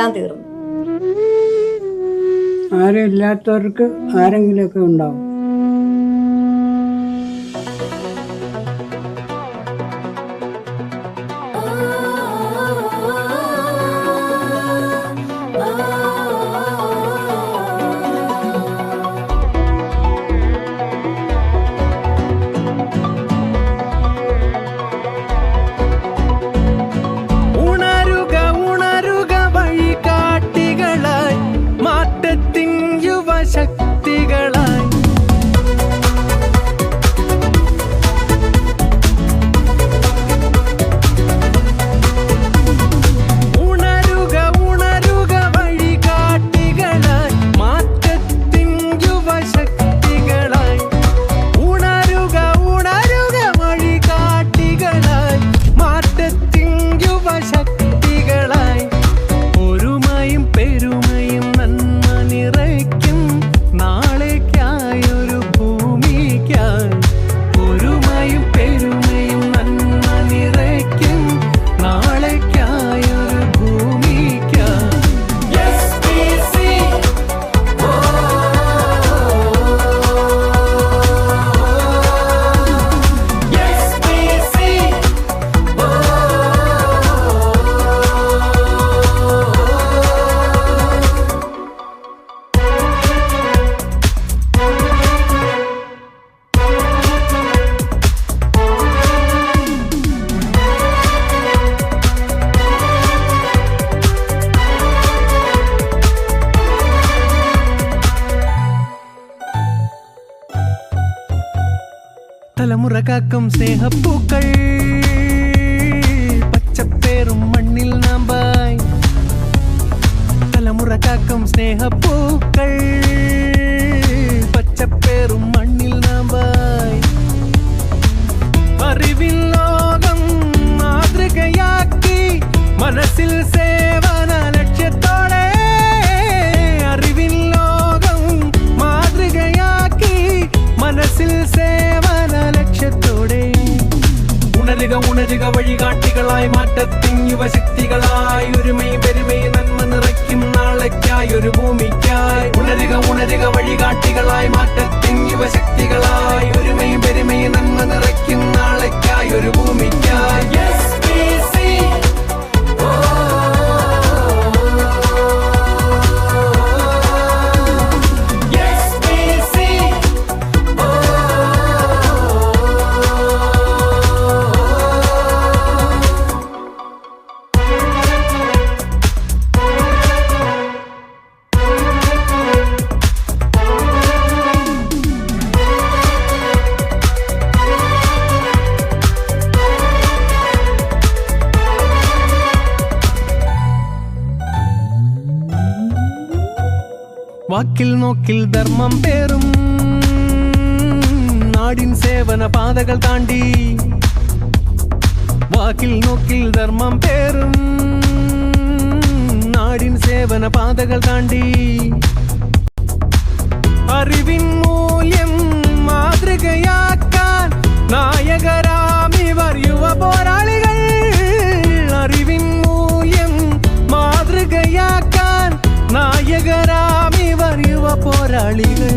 എല്ലാം തീർന്നു. ആരും ഇല്ലാത്തവർക്ക് ആരെങ്കിലുമൊക്കെ ഉണ്ടാവും. തലമുറ കാക്കും സ്നേഹപ്പൂക്കൾ പച്ചപ്പേറും മണ്ണിൽ നാമ്പായി. തലമുറ കാക്കും സ്നേഹപ്പൂക്കൾ പച്ചപ്പേറും മണ്ണിൽ നാമ്പായി. അറിവിൻ ലോകം മാതൃകയാക്കി മനസ്സിൽ സേവന ലക്ഷ്യത്തോടെ. അറിവിൻ ലോകം മാതൃകയാക്കി മനസ്സിൽ സേവന ലക്ഷ്യത്തോടെ. ഉണരുക ഉണരുക വഴികാട്ടികളായി മാറ്റത്തിൻ യുവശക്തികളായി. ഒരുമൈ പെരുമൈ നന്മ നിറയ്ക്കും നാളേക്കായി ഒരു ഭൂമിക്കായി. ഉണരുക ഉണരുക വഴികാട്ടികളായി മാറ്റത്തിൻ യുവശക്തികളായി. ഒരുമൈ പെരുമൈ നന്മ നിറയ്ക്കും നാളേക്കായി ഒരു ഭൂമിക്കായി. വാക്കിൽ നോക്കിൽ ധർമ്മം പേറും നാടിൻ സേവന പാതകൾ താണ്ടി. വാക്കിൽ നോക്കിൽ ധർമ്മം പേറും നാടിൻ സേവന പാതകൾ താണ്ടി. അറിവിൻ മൂല്യം മാതൃകയാക്കാൻ നായകരാമിവർ യുവ പോരാളികൾ. അറിവിൻ മൂല്യം മാതൃകയാക്കാൻ നായകരാമിവർ യുവ പോരാളികൾ.